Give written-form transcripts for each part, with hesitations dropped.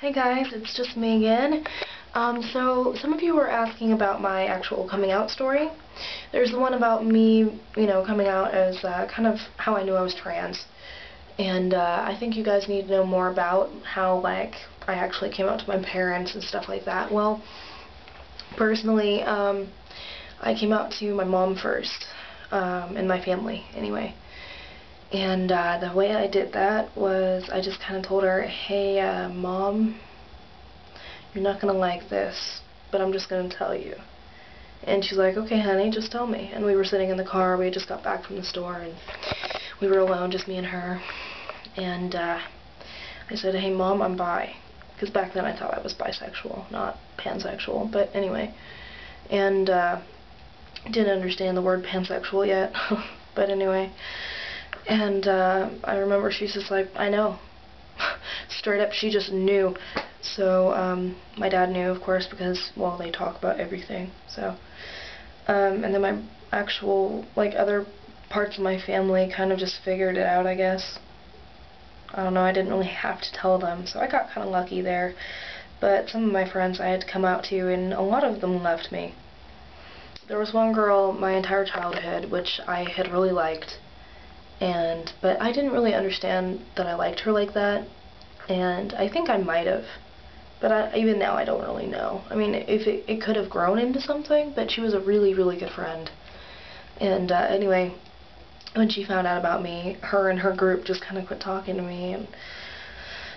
Hey guys, it's just me again. So some of you were asking about my actual coming out story. There's the one about me, coming out as kind of how I knew I was trans. And I think you guys need to know more about how, I actually came out to my parents and stuff like that. Well, personally, I came out to my mom first, and my family, anyway. And the way I did that was I just kind of told her, hey, Mom, you're not going to like this, but I'm just going to tell you. And she's like, okay, honey, just tell me. And we were sitting in the car. We had just got back from the store, and we were alone, just me and her. And I said, hey, Mom, I'm bi. Because back then I thought I was bisexual, not pansexual. But anyway. And didn't understand the word pansexual yet. But anyway. And I remember she's just like, I know. Straight up, she just knew. So my dad knew, of course, because, well, they talk about everything. So, and then my actual, other parts of my family kind of just figured it out, I guess. I don't know, I didn't really have to tell them, so I got kind of lucky there. But some of my friends I had to come out to, and a lot of them left me. There was one girl my entire childhood, which I had really liked. But I didn't really understand that I liked her like that, and I think I might have, but even now I don't really know. I mean, if it could have grown into something, but she was a really, really good friend. And anyway, when she found out about me, her and her group just kind of quit talking to me, and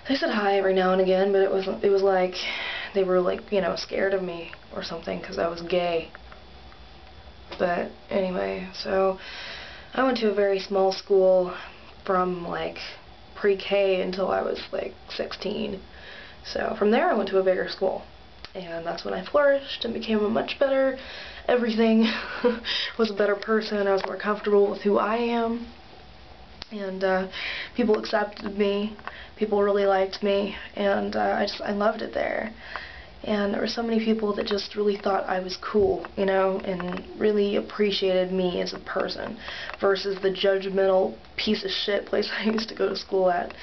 they said hi every now and again, but it was like they were scared of me or something because I was gay. But anyway, so I went to a very small school from pre-K until I was 16. So from there I went to a bigger school, and that's when I flourished and became a much better everything. Was a better person. I was more comfortable with who I am, and people accepted me. People really liked me, and I loved it there. And there were so many people that just really thought I was cool, and really appreciated me as a person, versus the judgmental piece of shit place I used to go to school at.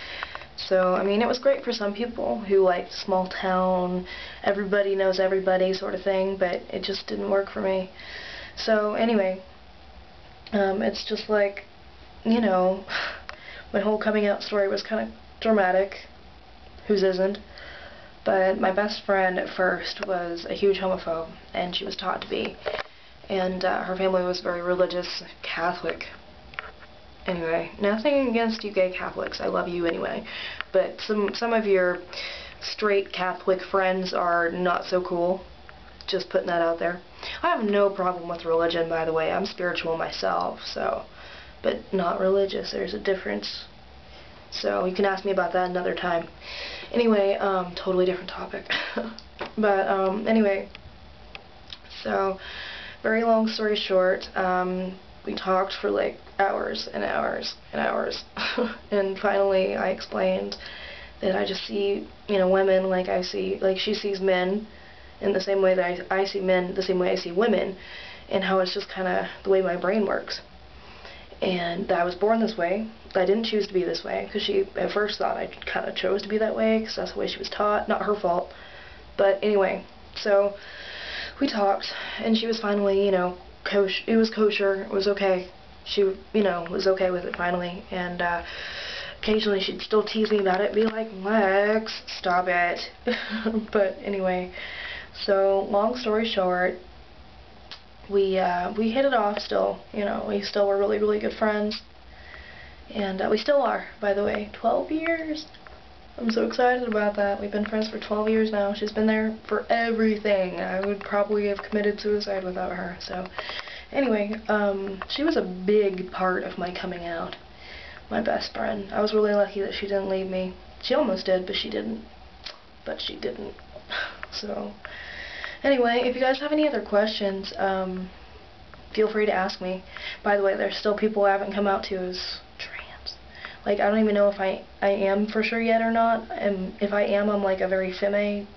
So, I mean, it was great for some people who liked small town, everybody knows everybody sort of thing, but it just didn't work for me. So, anyway, it's just my whole coming out story was kind of dramatic. Whose isn't? But my best friend at first was a huge homophobe, and she was taught to be. And her family was very religious, Catholic. Anyway, nothing against you gay Catholics, I love you anyway. But some of your straight Catholic friends are not so cool. Just putting that out there. I have no problem with religion, by the way. I'm spiritual myself, so. But not religious, there's a difference. So you can ask me about that another time. Anyway, totally different topic. But anyway, so very long story short, we talked for hours and hours and hours. And finally I explained that I just see, women she sees men in the same way that I see men the same way I see women, and how it's just kind of the way my brain works. And that I was born this way. I didn't choose to be this way, because she at first thought I kind of chose to be that way, because that's the way she was taught. Not her fault. But anyway, so we talked, and she was finally, it was kosher, it was okay. She, was okay with it finally, and occasionally she'd still tease me about it, be like, Lex, stop it. But anyway, so long story short, we hit it off still, we still were really, really good friends. And we still are, by the way. 12 years. I'm so excited about that. We've been friends for 12 years now. She's been there for everything. I would probably have committed suicide without her. So, anyway, she was a big part of my coming out. My best friend. I was really lucky that she didn't leave me. She almost did, but she didn't. But she didn't. So, anyway, if you guys have any other questions, feel free to ask me. By the way, there's still people I haven't come out to as trans. I don't even know if I am for sure yet or not. And if I am, I'm a very femme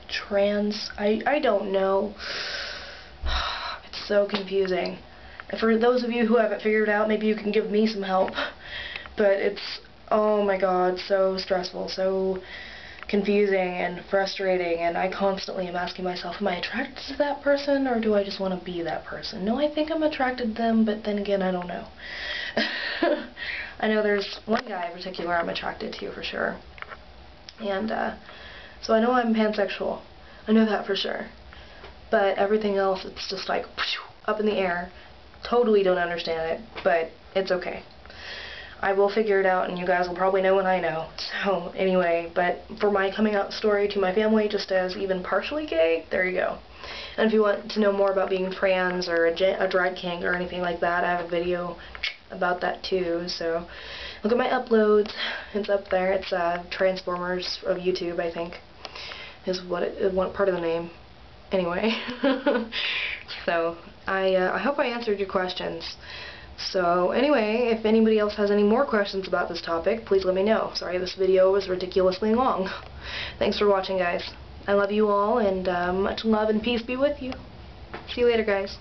trans. I don't know. It's so confusing. For those of you who haven't figured it out, maybe you can give me some help. But it's, oh my god, so stressful, so confusing and frustrating, and I constantly am asking myself, am I attracted to that person, or do I just want to be that person? No, I think I'm attracted to them, but then again, I don't know. I know there's one guy in particular I'm attracted to for sure. And so I know I'm pansexual. I know that for sure. But everything else, it's just like up in the air. Totally don't understand it, but it's okay. I will figure it out, and you guys will probably know when I know. So anyway, but for my coming out story to my family, just as even partially gay, there you go. And if you want to know more about being trans or a drag king or anything like that, I have a video about that too. So look at my uploads. It's up there. It's Transformers of YouTube, I think, is what one part of the name. Anyway, so I hope I answered your questions. So anyway, if anybody else has any more questions about this topic, please let me know. Sorry this video was ridiculously long. Thanks for watching, guys. I love you all, and much love and peace be with you. See you later, guys.